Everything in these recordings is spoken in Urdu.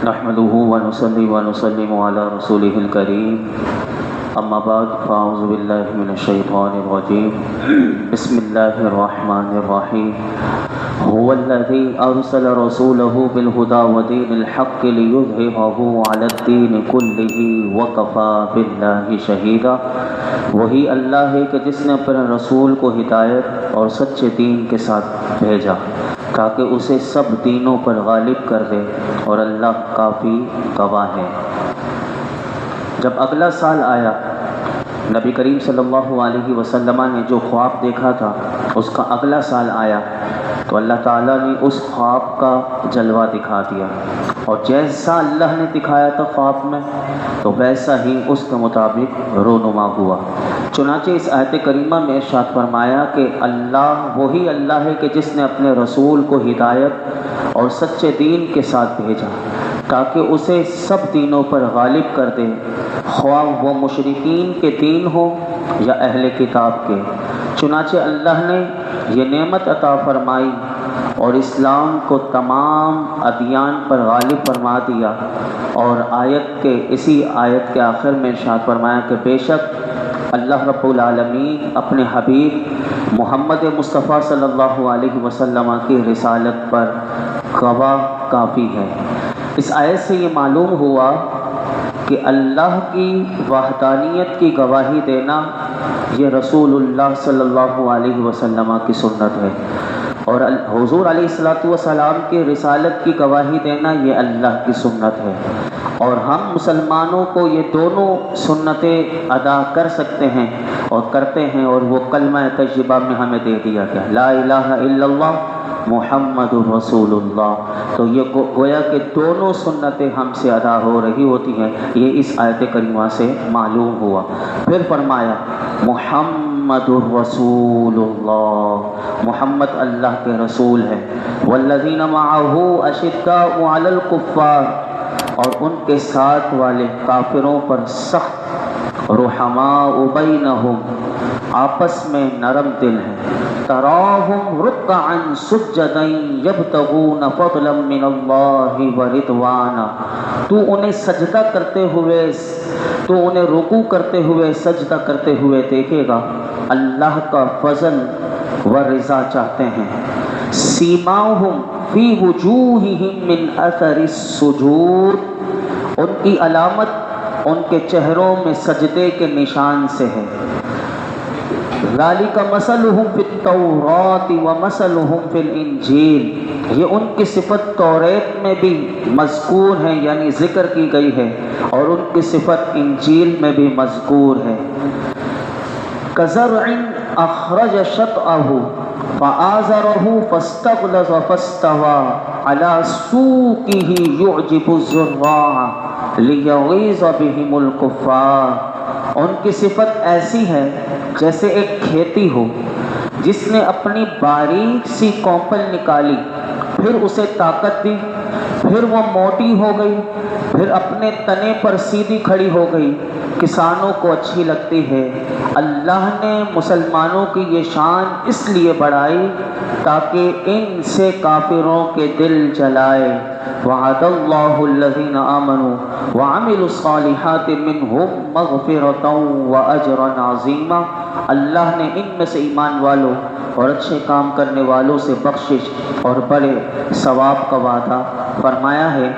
نحمده ونصلي ونسلم على رسوله الكريم اما بعد فاعوذ بالله من الشيطان الرجيم بسم الله الرحمن الرحيم هو الذي ارسل رسوله بالهدى ودين الحق ليظهره على الدين كله وكفى بالله شهيدا۔ وہی اللہ ہے کہ جس نے اپنے رسول کو ہدایت اور سچے دین کے ساتھ بھیجا تاکہ اسے سب دینوں پر غالب کر دے، اور اللہ کافی گواہ ہے۔ جب اگلا سال آیا، نبی کریم صلی اللہ علیہ وسلم نے جو خواب دیکھا تھا اس کا اگلا سال آیا تو اللہ تعالیٰ نے اس خواب کا جلوہ دکھا دیا، اور جیسا اللہ نے دکھایا تھا خواب میں تو ویسا ہی اس کے مطابق رونما ہوا۔ چنانچہ اس آیت کریمہ میں ارشاد فرمایا کہ اللہ وہی اللہ ہے کہ جس نے اپنے رسول کو ہدایت اور سچے دین کے ساتھ بھیجا تاکہ اسے سب دینوں پر غالب کر دے، خواہ وہ مشرکین کے دین ہو یا اہل کتاب کے۔ چنانچہ اللہ نے یہ نعمت عطا فرمائی اور اسلام کو تمام ادیان پر غالب فرما دیا، اور اسی آیت کے آخر میں ارشاد فرمایا کہ بے شک اللہ رب العالمین اپنے حبیب محمد مصطفیٰ صلی اللہ علیہ وسلم کی رسالت پر گواہ کافی ہے۔ اس آیت سے یہ معلوم ہوا کہ اللہ کی وحدانیت کی گواہی دینا یہ رسول اللہ صلی اللہ علیہ وسلم کی سنت ہے، اور حضور علیہ الصلوۃ والسلام کی رسالت کی گواہی دینا یہ اللہ کی سنت ہے، اور ہم مسلمانوں کو یہ دونوں سنتیں ادا کر سکتے ہیں اور کرتے ہیں، اور وہ کلمہ طیبہ میں ہمیں دے دیا گیا لا الہ الا اللہ محمد رسول اللہ۔ تو یہ گویا کہ دونوں سنتیں ہم سے ادا ہو رہی ہوتی ہیں، یہ اس آیت کریمہ سے معلوم ہوا۔ پھر فرمایا محمد الرسول اللہ، محمد اللہ کے رسول ہیں، والذین معہ اشداء علی الکفار، اور ان کے ساتھ والے کافروں پر سخت، رحماء بینہم، آپس میں نرم دل ہیں، تراہم رکعا سجدا یبتغون فضلا من اللہ ورضوانا، تو انہیں سجدہ کرتے ہوئے، تو انہیں رکوع کرتے ہوئے، سجدہ کرتے ہوئے دیکھے گا، اللہ کا فضل و رضا چاہتے ہیں۔ سیماہم فی وجوہہم من اثر السجود، ان کی علامت ان کے چہروں میں سجدے کے نشان سے ہے۔ ذالک مثلہم فی التوراۃ ومثلہم فی الانجیل، یہ ان کی صفت توریت میں بھی مذکور ہے، یعنی ذکر کی گئی ہے، اور ان کی صفت انجیل میں بھی مذکور ہے۔ کزرع اخرج شطأہ فآزرہ فاستغلظ فاستوى علی سوقہ یعجب الزراع لیغیظ بہم الکفار، ان کی صفت ایسی ہے جیسے ایک کھیتی ہو جس نے اپنی باریک سی کونپل نکالی، پھر اسے طاقت دی، پھر وہ موٹی ہو گئی، پھر اپنے تنے پر سیدھی کھڑی ہو گئی، کسانوں کو اچھی لگتی ہے۔ اللہ نے مسلمانوں کی یہ شان اس لیے بڑھائی تاکہ ان سے کافروں کے دل جلائے۔ وعد اللہ الذین آمنوا وعملوا الصالحات منہم مغفرۃ واجرا عظیما، اللہ نے ان میں سے ایمان والوں اور اچھے کام کرنے والوں سے بخشش اور بڑے ثواب کا وعدہ فرمایا ہے۔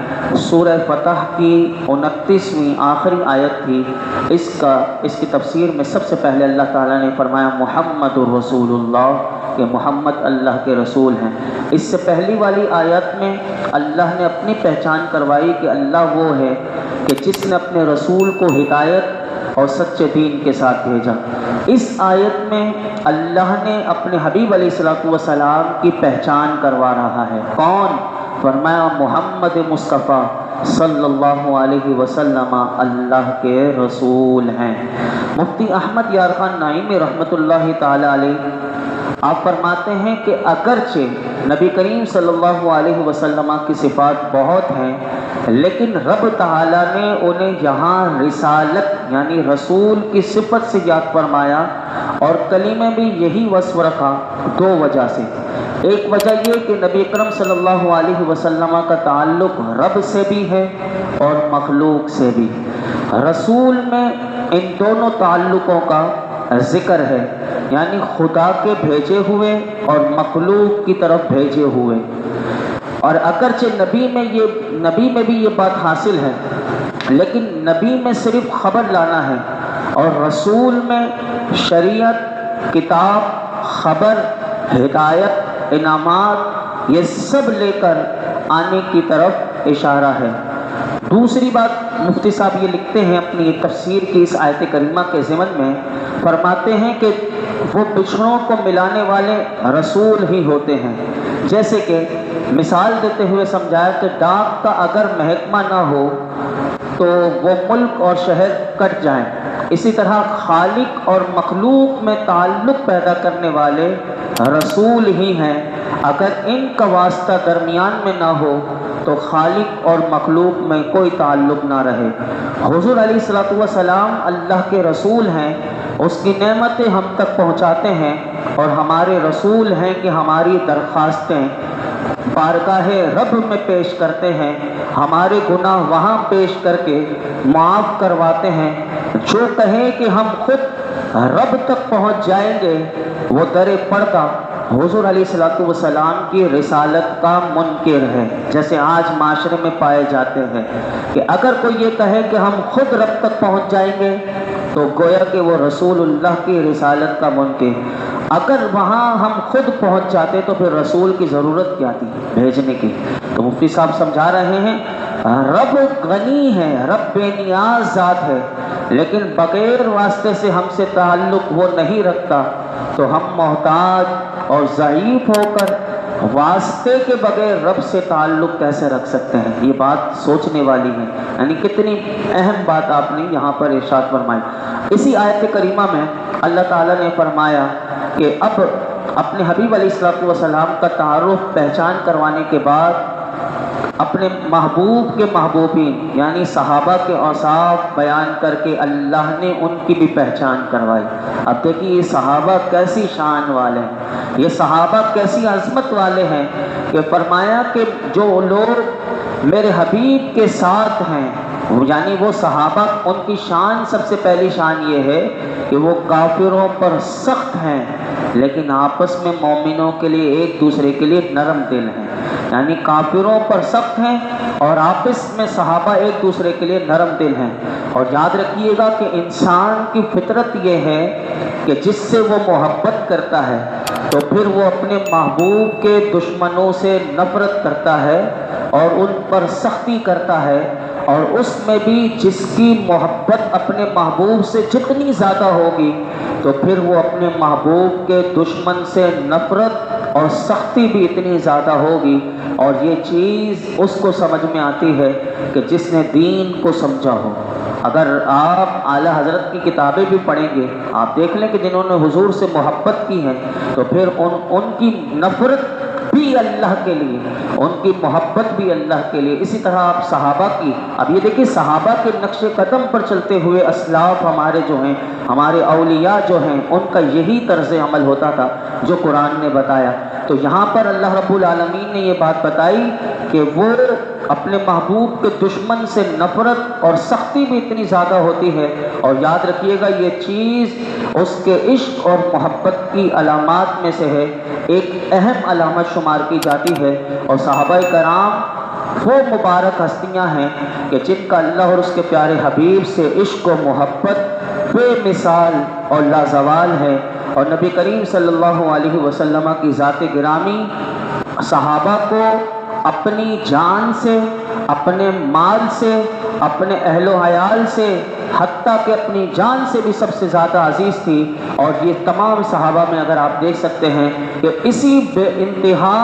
سورہ فتح کی 29ویں آخری آیت تھی، اس کی تفسیر میں سب سے پہلے اللہ تعالیٰ نے فرمایا محمد الرسول اللہ، کہ محمد اللہ کے رسول ہیں۔ اس سے پہلی والی آیت میں اللہ نے اپنی پہچان کروائی کہ اللہ وہ ہے کہ جس نے اپنے رسول کو ہدایت اور سچے دین کے ساتھ بھیجا۔ اس آیت میں اللہ نے اپنے حبیب علیہ الصلوۃ والسلام کی پہچان کروا رہا ہے۔ کون؟ فرمایا محمد مصطفیٰ صلی اللہ علیہ وسلم اللہ کے رسول ہیں۔ مفتی احمد یار خان نعیمی رحمۃ اللہ تعالی علیہ آپ فرماتے ہیں کہ اگرچہ نبی کریم صلی اللہ علیہ وسلم کی صفات بہت ہیں، لیکن رب تعالیٰ نے انہیں یہاں رسالت یعنی رسول کی صفت سے یاد فرمایا، اور کلمے بھی یہی وصف رکھا دو وجہ سے۔ ایک وجہ یہ کہ نبی اکرم صلی اللہ علیہ وسلم کا تعلق رب سے بھی ہے اور مخلوق سے بھی۔ رسول میں ان دونوں تعلقوں کا ذکر ہے، یعنی خدا کے بھیجے ہوئے اور مخلوق کی طرف بھیجے ہوئے۔ اور اگرچہ نبی میں بھی یہ بات حاصل ہے، لیکن نبی میں صرف خبر لانا ہے، اور رسول میں شریعت، کتاب، خبر، ہدایت، انعامات یہ سب لے کر آنے کی طرف اشارہ ہے۔ دوسری بات مفتی صاحب یہ لکھتے ہیں اپنی تفسیر کی اس آیت کریمہ کے ضمن میں، فرماتے ہیں کہ وہ بچھڑوں کو ملانے والے رسول ہی ہوتے ہیں۔ جیسے کہ مثال دیتے ہوئے سمجھایا کہ ڈاک کا اگر محکمہ نہ ہو تو وہ ملک اور شہر کٹ جائیں، اسی طرح خالق اور مخلوق میں تعلق پیدا کرنے والے رسول ہی ہیں۔ اگر ان کا واسطہ درمیان میں نہ ہو تو خالق اور مخلوق میں کوئی تعلق نہ رہے۔ حضور علیہ الصلوۃ والسلام اللہ کے رسول ہیں، اس کی نعمتیں ہم تک پہنچاتے ہیں، اور ہمارے رسول ہیں کہ ہماری درخواستیں بارگاہ رب میں پیش کرتے ہیں، ہمارے گناہ وہاں پیش کر کے معاف کرواتے ہیں۔ جو کہے کہ ہم خود رب تک پہنچ جائیں گے وہ در پردہ حضور علیہ الصلوۃ والسلام کی رسالت کا منکر ہے، جیسے آج معاشرے میں پائے جاتے ہیں کہ اگر کوئی یہ کہے کہ ہم خود رب تک پہنچ جائیں گے تو گویا کہ وہ رسول اللہ کی رسالت کا منکر۔ اگر وہاں ہم خود پہنچ جاتے تو پھر رسول کی ضرورت کیا تھی بھیجنے کی؟ تو مفتی صاحب سمجھا رہے ہیں رب غنی ہے، رب بے نیاز ذات ہے، لیکن بغیر واسطے سے ہم سے تعلق وہ نہیں رکھتا، تو ہم محتاج اور ضعیف ہو کر واسطے کے بغیر رب سے تعلق کیسے رکھ سکتے ہیں؟ یہ بات سوچنے والی ہے، یعنی کتنی اہم بات آپ نے یہاں پر ارشاد فرمائی۔ اسی آیت کریمہ میں اللہ تعالیٰ نے فرمایا کہ اب اپنے حبیب علیہ الصلوۃ والسلام کا تعارف پہچان کروانے کے بعد اپنے محبوب کے محبوبین یعنی صحابہ کے اوصاف بیان کر کے اللہ نے ان کی بھی پہچان کروائی۔ اب دیکھیے یہ صحابہ کیسی شان والے ہیں، یہ صحابہ کیسی عظمت والے ہیں کہ فرمایا کہ جو لوگ میرے حبیب کے ساتھ ہیں، یعنی وہ صحابہ، ان کی شان سب سے پہلی شان یہ ہے کہ وہ کافروں پر سخت ہیں لیکن آپس میں مومنوں کے لیے ایک دوسرے کے لیے نرم دل ہیں، یعنی کافروں پر سخت ہیں اور آپس میں صحابہ ایک دوسرے کے لیے نرم دل ہیں۔ اور یاد رکھیے گا کہ انسان کی فطرت یہ ہے کہ جس سے وہ محبت کرتا ہے تو پھر وہ اپنے محبوب کے دشمنوں سے نفرت کرتا ہے اور ان پر سختی کرتا ہے، اور اس میں بھی جس کی محبت اپنے محبوب سے جتنی زیادہ ہوگی تو پھر وہ اپنے محبوب کے دشمن سے نفرت اور سختی بھی اتنی زیادہ ہوگی۔ اور یہ چیز اس کو سمجھ میں آتی ہے کہ جس نے دین کو سمجھا ہو۔ اگر آپ اعلیٰ حضرت کی کتابیں بھی پڑھیں گے، آپ دیکھ لیں کہ جنہوں نے حضور سے محبت کی ہے تو پھر ان کی نفرت بھی اللہ کے لیے، ان کی محبت بھی اللہ کے لیے۔ اسی طرح آپ صحابہ کی، اب یہ دیکھیں صحابہ کے نقش قدم پر چلتے ہوئے اسلاف ہمارے جو ہیں، ہمارے اولیاء جو ہیں، ان کا یہی طرز عمل ہوتا تھا جو قرآن نے بتایا۔ تو یہاں پر اللہ رب العالمین نے یہ بات بتائی کہ وہ اپنے محبوب کے دشمن سے نفرت اور سختی بھی اتنی زیادہ ہوتی ہے، اور یاد رکھیے گا یہ چیز اس کے عشق اور محبت کی علامات میں سے ہے، ایک اہم علامت شمار کی جاتی ہے۔ اور صحابہ کرام وہ مبارک ہستیاں ہیں کہ جن کا اللہ اور اس کے پیارے حبیب سے عشق و محبت بے مثال اور لازوال ہے۔ اور نبی کریم صلی اللہ علیہ وسلم کی ذات گرامی صحابہ کو اپنی جان سے، اپنے مال سے، اپنے اہل و عیال سے، حتیٰ کہ اپنی جان سے بھی سب سے زیادہ عزیز تھی۔ اور یہ تمام صحابہ میں اگر آپ دیکھ سکتے ہیں کہ اسی بے انتہا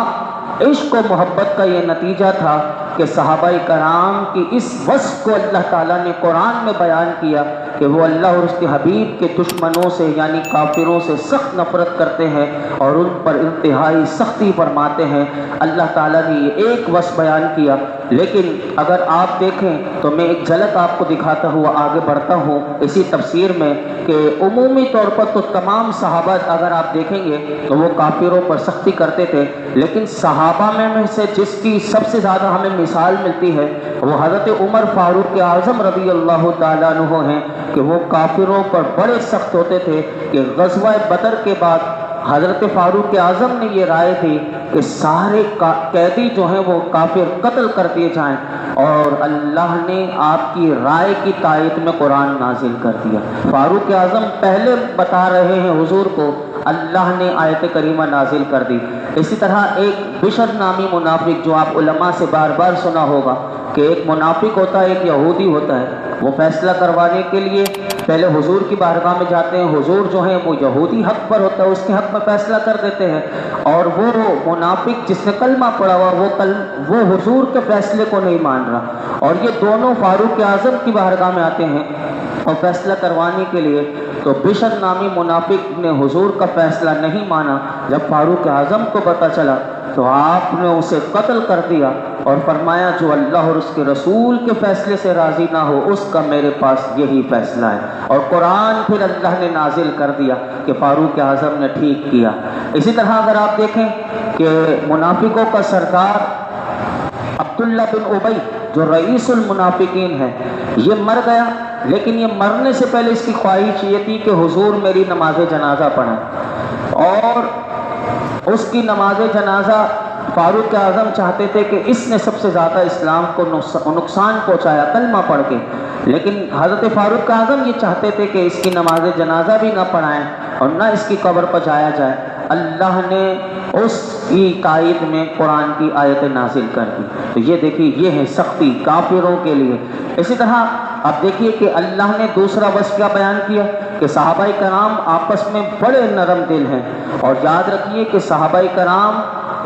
عشق و محبت کا یہ نتیجہ تھا کہ صحابہ کرام کی اس وصف کو اللہ تعالیٰ نے قرآن میں بیان کیا کہ وہ اللہ اور اس کے حبیب کے دشمنوں سے یعنی کافروں سے سخت نفرت کرتے ہیں اور ان پر انتہائی سختی فرماتے ہیں۔ اللہ تعالیٰ نے یہ ایک وصف بیان کیا، لیکن اگر آپ دیکھیں تو میں ایک جھلک آپ کو دکھاتا ہوا آگے بڑھتا ہوں اسی تفسیر میں کہ عمومی طور پر تو تمام صحابہ اگر آپ دیکھیں گے تو وہ کافروں پر سختی کرتے تھے، لیکن صحابہ میں سے جس کی سب سے زیادہ ہمیں مثال ملتی ہے وہ حضرت عمر فاروق اعظم رضی اللہ تعالیٰ عنہ ہیں کہ وہ کافروں پر بڑے سخت ہوتے تھے کہ غزوہ بدر کے بعد حضرت فاروق اعظم نے یہ رائے تھی کہ سارے قیدی جو ہیں وہ کافر قتل کر دیے جائیں، اور اللہ نے آپ کی رائے کی تائید میں قرآن نازل کر دیا۔ فاروق اعظم پہلے بتا رہے ہیں حضور کو، اللہ نے آیت کریمہ نازل کر دی۔ اسی طرح ایک بشر نامی منافق جو آپ علماء سے بار بار سنا ہوگا کہ ایک منافق ہوتا ہے، ایک یہودی ہوتا ہے، وہ فیصلہ کروانے کے لیے پہلے حضور کی بارگاہ میں جاتے ہیں، حضور جو ہیں وہ یہودی حق پر ہوتا ہے، اس کے حق میں فیصلہ کر دیتے ہیں، اور وہ منافق جس نے کلمہ پڑھا ہوا وہ حضور کے فیصلے کو نہیں مان رہا، اور یہ دونوں فاروق اعظم کی بارگاہ میں آتے ہیں اور فیصلہ کروانے کے لیے۔ تو بشر نامی منافق نے حضور کا فیصلہ نہیں مانا، جب فاروق اعظم کو پتہ چلا تو آپ نے اسے قتل کر دیا اور فرمایا جو اللہ اور اس کے رسول کے فیصلے سے راضی نہ ہو اس کا میرے پاس یہی فیصلہ ہے، اور قرآن پھر اللہ نے نازل کر دیا کہ فاروق اعظم نے ٹھیک کیا۔ اسی طرح اگر آپ دیکھیں کہ منافقوں کا سردار عبداللہ بن ابی جو رئیس المنافقین ہے، یہ مر گیا، لیکن یہ مرنے سے پہلے اس کی خواہش یہ تھی کہ حضور میری نماز جنازہ پڑھیں، اور اس کی نماز جنازہ فاروق اعظم چاہتے تھے کہ اس نے سب سے زیادہ اسلام کو نقصان پہنچایا کلمہ پڑھ کے، لیکن حضرت فاروق اعظم یہ چاہتے تھے کہ اس کی نماز جنازہ بھی نہ پڑھائیں اور نہ اس کی قبر پر جایا جائے۔ اللہ نے اس کی تائید میں قرآن کی آیت نازل کر دی۔ تو یہ دیکھیے، یہ ہے سختی کافروں کے لیے۔ اسی طرح اب دیکھیے کہ اللہ نے دوسرا وصف کیا بیان کیا کہ صحابہ کرام آپس میں بڑے نرم دل ہیں، اور یاد رکھیے کہ صحابہ کرام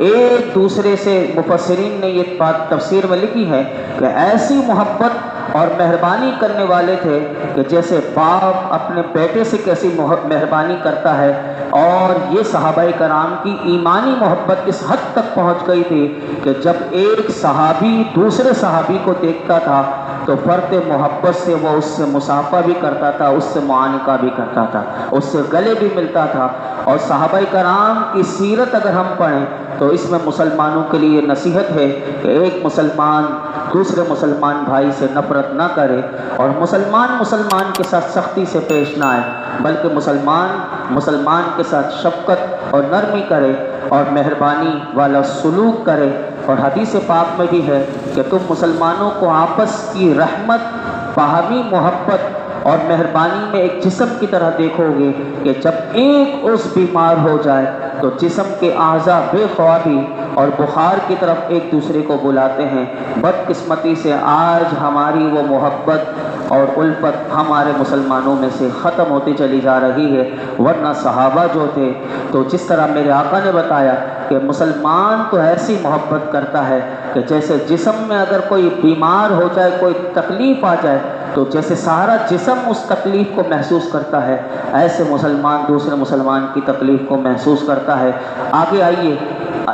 ایک دوسرے سے، مفسرین نے یہ بات تفسیر میں لکھی ہے کہ ایسی محبت اور مہربانی کرنے والے تھے کہ جیسے باپ اپنے بیٹے سے کیسی مہربانی کرتا ہے، اور یہ صحابہ کرام کی ایمانی محبت اس حد تک پہنچ گئی تھی کہ جب ایک صحابی دوسرے صحابی کو دیکھتا تھا تو فرط محبت سے وہ اس سے مصافحہ بھی کرتا تھا، اس سے معانقہ بھی کرتا تھا، اس سے گلے بھی ملتا تھا۔ اور صحابہ کرام کی سیرت اگر ہم پڑھیں تو اس میں مسلمانوں کے لیے نصیحت ہے کہ ایک مسلمان دوسرے مسلمان بھائی سے نفرت نہ کرے، اور مسلمان کے ساتھ سختی سے پیش نہ آئے، بلکہ مسلمان کے ساتھ شفقت اور نرمی کرے اور مہربانی والا سلوک کرے۔ اور حدیث پاک میں بھی ہے کہ تم مسلمانوں کو آپس کی رحمت، باہمی محبت اور مہربانی میں ایک جسم کی طرح دیکھو گے کہ جب ایک عضو بیمار ہو جائے تو جسم کے اعضاء بے خوابی اور بخار کی طرف ایک دوسرے کو بلاتے ہیں۔ بدقسمتی سے آج ہماری وہ محبت اور الفت ہمارے مسلمانوں میں سے ختم ہوتی چلی جا رہی ہے، ورنہ صحابہ جو تھے تو جس طرح میرے آقا نے بتایا کہ مسلمان تو ایسی محبت کرتا ہے کہ جیسے جسم میں اگر کوئی بیمار ہو جائے، کوئی تکلیف آ جائے تو جیسے سارا جسم اس تکلیف کو محسوس کرتا ہے، ایسے مسلمان دوسرے مسلمان کی تکلیف کو محسوس کرتا ہے۔ آگے آئیے،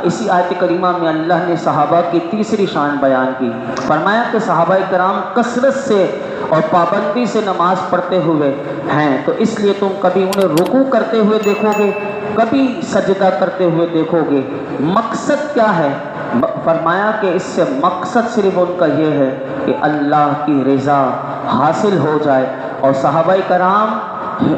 اسی آیت کریمہ میں اللہ نے صحابہ کی تیسری شان بیان کی، فرمایا کہ صحابہ کرام کثرت سے اور پابندی سے نماز پڑھتے ہوئے ہیں، تو اس لیے تم کبھی انہیں رکوع کرتے ہوئے دیکھو گے، کبھی سجدہ کرتے ہوئے دیکھو گے۔ مقصد کیا ہے؟ فرمایا کہ اس سے مقصد صرف ان کا یہ ہے کہ اللہ کی رضا حاصل ہو جائے۔ اور صحابہ کرام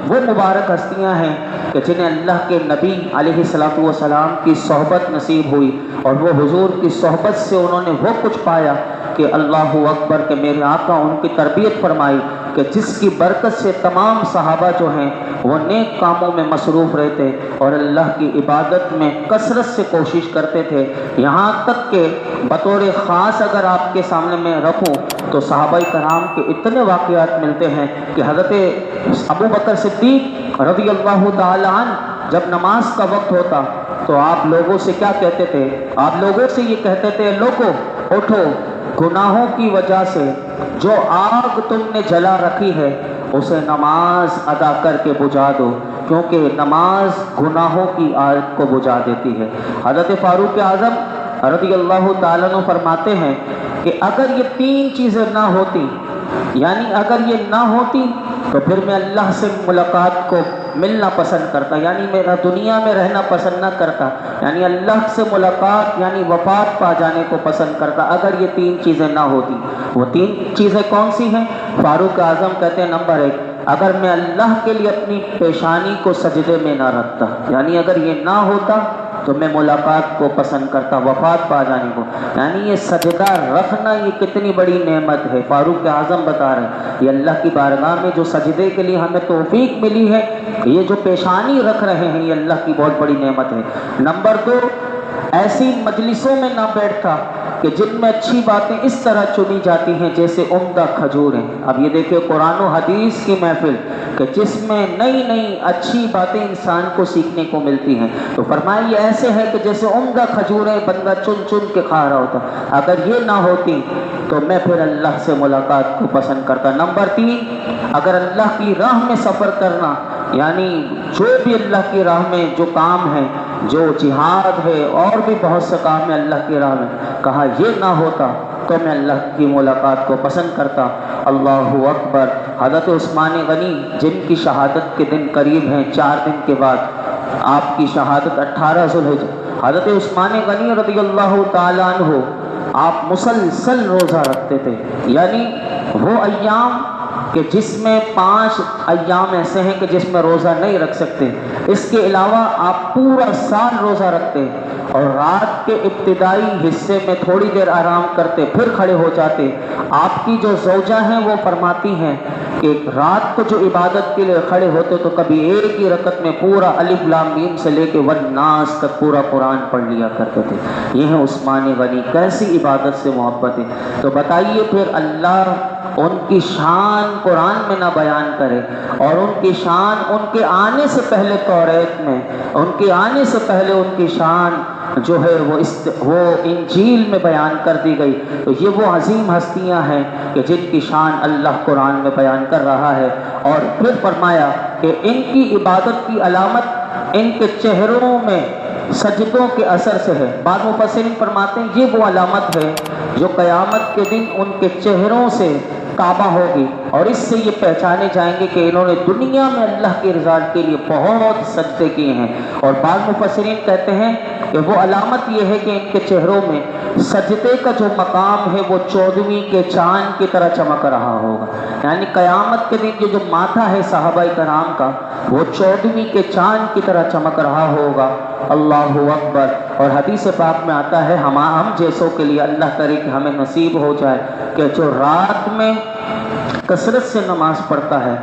وہ مبارک ہستیاں ہیں کہ جنہیں اللہ کے نبی علیہ الصلوۃ والسلام کی صحبت نصیب ہوئی، اور وہ حضور کی صحبت سے انہوں نے وہ کچھ پایا کہ اللہ اکبر، کہ میرے آقا ان کی تربیت فرمائی کہ جس کی برکت سے تمام صحابہ جو ہیں وہ نیک کاموں میں مصروف رہتے اور اللہ کی عبادت میں کثرت سے کوشش کرتے تھے۔ یہاں تک کہ بطور خاص اگر آپ کے سامنے میں رکھوں تو صحابہ کرام کے اتنے واقعات ملتے ہیں کہ حضرت ابو بکر صدیق رضی اللہ تعالی عنہ جب نماز کا وقت ہوتا تو آپ لوگوں سے کیا کہتے تھے؟ آپ لوگوں سے یہ کہتے تھے، لوگوں اٹھو، گناہوں کی وجہ سے جو آگ تم نے جلا رکھی ہے اسے نماز ادا کر کے بجھا دو، کیونکہ نماز گناہوں کی آگ کو بجھا دیتی ہے۔ حضرت فاروق اعظم رضی اللہ تعالیٰ عنہ فرماتے ہیں کہ اگر یہ تین چیزیں نہ ہوتی، یعنی اگر یہ نہ ہوتی تو پھر میں اللہ سے ملاقات کو ملنا پسند کرتا، یعنی میرا دنیا میں رہنا پسند نہ کرتا، یعنی اللہ سے ملاقات یعنی وفات پا جانے کو پسند کرتا اگر یہ تین چیزیں نہ ہوتی۔ وہ تین چیزیں کون سی ہیں؟ فاروق اعظم کہتے ہیں نمبر 1، اگر میں اللہ کے لیے اپنی پیشانی کو سجدے میں نہ رکھتا، یعنی اگر یہ نہ ہوتا تو میں ملاقات کو پسند کرتا، وفات پا جانے کو۔ یعنی یہ سجدہ رکھنا یہ کتنی بڑی نعمت ہے۔ فاروق اعظم بتا رہے ہیں یہ اللہ کی بارگاہ میں جو سجدے کے لیے ہمیں توفیق ملی ہے، یہ جو پیشانی رکھ رہے ہیں یہ اللہ کی بہت بڑی نعمت ہے۔ نمبر 2، ایسی مجلسوں میں نہ بیٹھتا کہ جن میں اچھی باتیں اس طرح چنی جاتی ہیں جیسے عمدہ کھجور ہیں۔ اب یہ دیکھیں قرآن و حدیث کی محفل کہ جس میں نئی نئی اچھی باتیں انسان کو سیکھنے کو ملتی ہیں، تو فرمایا یہ ایسے ہے کہ جیسے عمدہ کھجوریں بندہ چن چن کے کھا رہا ہوتا۔ اگر یہ نہ ہوتی تو میں پھر اللہ سے ملاقات کو پسند کرتا۔ نمبر 3، اگر اللہ کی راہ میں سفر کرنا، یعنی جو بھی اللہ کی راہ میں جو کام ہے، جو جہاد ہے اور بھی بہت سے کام ہے اللہ کی راہ میں، کہا یہ نہ ہوتا تو میں اللہ کی ملاقات کو پسند کرتا۔ اللہ اکبر۔ حضرت عثمان غنی جن کی شہادت کے دن قریب ہیں، 4 دن کے بعد آپ کی شہادت 18 ذوالحجہ، حضرت عثمان غنی رضی اللہ تعالیٰ عنہ آپ مسلسل روزہ رکھتے تھے، یعنی وہ ایام کہ جس میں 5 ایام ایسے ہیں کہ جس میں روزہ نہیں رکھ سکتے، اس کے علاوہ آپ پورا سال روزہ رکھتے اور رات کے ابتدائی حصے میں تھوڑی دیر آرام کرتے پھر کھڑے ہو جاتے۔ آپ کی جو زوجہ ہیں وہ فرماتی ہیں کہ رات کو جو عبادت کے لیے کھڑے ہوتے تو کبھی ایک ہی رکعت میں پورا الف لام میم سے لے کے والناس تک پورا قرآن پڑھ لیا کرتے تھے۔ یہ ہے عثمان غنی، کیسی عبادت سے محبت ہے۔ تو بتائیے پھر اللہ ان کی شان قرآن میں نہ بیان کرے اور ان کی شان ان کے آنے سے پہلے توریت میں، ان کے آنے سے پہلے ان کی شان جو ہے وہ انجیل میں بیان کر دی گئی، تو یہ وہ عظیم ہستیاں ہیں کہ جن کی شان اللہ قرآن میں بیان کر رہا ہے۔ اور پھر فرمایا کہ ان کی عبادت کی علامت ان کے چہروں میں سجدوں کے اثر سے ہے۔ بعض مفسرین فرماتے ہیں یہ وہ علامت ہے جو قیامت کے دن ان کے چہروں سے کعبہ ہوگی، اور اس سے یہ پہچانے جائیں گے کہ انہوں نے دنیا میں اللہ کی رضا کے لیے بہت سجدے کیے ہیں۔ اور بعض مفسرین کہتے ہیں کہ وہ علامت یہ ہے کہ ان کے چہروں میں سجدے کا جو مقام ہے وہ 14ویں کے چاند کی طرح چمک رہا ہوگا، یعنی قیامت کے دن جو ماتھا ہے صحابہ کرام کا وہ 14ویں کے چاند کی طرح چمک رہا ہوگا۔ اللہ اکبر۔ اور حدیث پاک میں آتا ہے ہم جیسوں کے لیے اللہ کرے کہ ہمیں نصیب ہو جائے کہ جو رات میں کثرت سے نماز پڑھتا ہے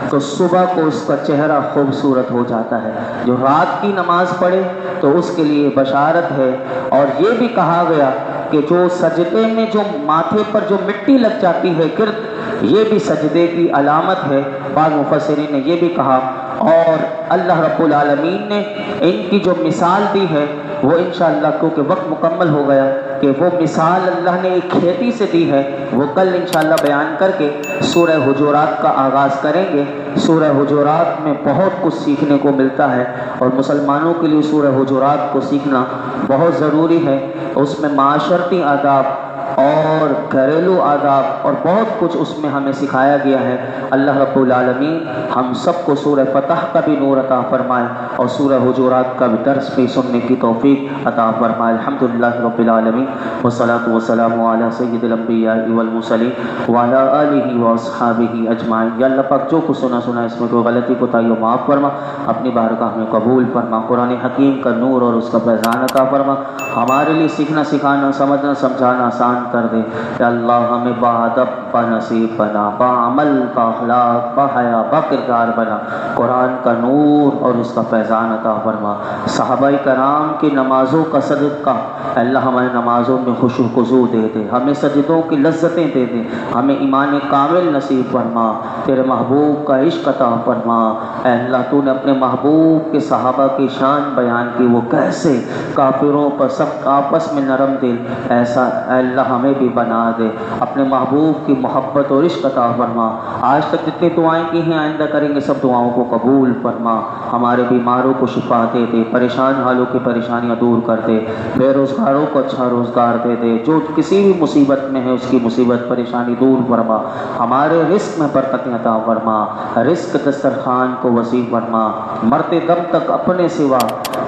تو صبح کو اس کا چہرہ خوبصورت ہو جاتا ہے۔ جو رات کی نماز پڑھے تو اس کے لیے بشارت ہے۔ اور یہ بھی کہا گیا کہ جو سجدے میں جو ماتھے پر جو مٹی لگ جاتی ہے گرد، یہ بھی سجدے کی علامت ہے۔ بعض مفسرین نے یہ بھی کہا، اور اللہ رب العالمین نے ان کی جو مثال دی ہے وہ انشاءاللہ کیونکہ وقت مکمل ہو گیا کہ وہ مثال اللہ نے ایک کھیتی سے دی ہے، وہ کل انشاءاللہ بیان کر کے سورہ حجرات کا آغاز کریں گے۔ سورہ حجرات میں بہت کچھ سیکھنے کو ملتا ہے اور مسلمانوں کے لیے سورہ حجرات کو سیکھنا بہت ضروری ہے۔ اس میں معاشرتی آداب اور گھریلو آداب اور بہت کچھ اس میں ہمیں سکھایا گیا ہے۔ اللہ رب العالمین ہم سب کو سورہ فتح کا بھی نور عطا فرمائے اور سورہ حجرات کا بھی درس بھی سننے کی توفیق عطا فرمائے۔ الحمدللہ رب العالمین والصلاة والسلام علی سید الانبیاء والمرسلین وعلی آلہ واصحابہ اجمعین۔ یا اللہ پاک جو کچھ سنا اس میں کوئی غلطی کوتاہی ہو معاف فرما، اپنی بارگاہ میں قبول فرما، قرآن حکیم کا نور اور اس کا فیضان عطا فرما، ہمارے لیے سیکھنا سکھانا سمجھنا سمجھانا آسان کر دے۔ یا اللہ ہمیں باادب بنصیب بنا، باعمل بااخلاق باحیا باکردار بنا، قرآن کا نور اور اس کا فیضان عطا فرما۔ صحابہ کرام کی نمازوں کا صدقہ اللہ ہمیں نمازوں میں خشوع خضوع دے دے، ہمیں سجدوں کی لذتیں دے دے، ہمیں ایمان کامل نصیب فرما، تیرے محبوب کا عشق عطا فرما۔ اے اللہ تو نے اپنے محبوب کے صحابہ کی شان بیان کی، وہ کیسے کافروں پر سخت آپس میں نرم دل، ایسا اے اللہ ہمیں بھی بنا دے، اپنے محبوب کی محبت اور عشق عطا فرما۔ آج تک جتنی دعائیں کی ہیں آئندہ کریں گے سب دعاؤں کو قبول فرما، ہمارے بیماروں کو شفا دے دے، پریشان حالوں کی پریشانیاں دور کر دے، بے روزگاروں کو اچھا روزگار دے دے، جو کسی بھی مصیبت میں ہے اس کی مصیبت پریشانی دور فرما، ہمارے رزق میں برکتیں عطا فرما، رزق دسترخوان کو وسیع فرما، مرتے دم تک اپنے سوا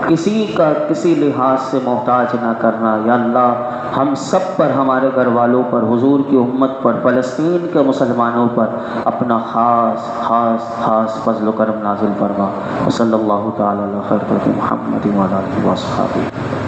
کسی کا کسی لحاظ سے محتاج نہ کرنا۔ یا اللہ ہم سب پر، ہمارے گھر والوں پر، حضور کی امت پر، فلسطین کے مسلمانوں پر اپنا خاص خاص خاص فضل و کرم نازل فرما۔ صلی اللہ تعالی علی خیر خلق محمد وعلی آلہ وصحبہ۔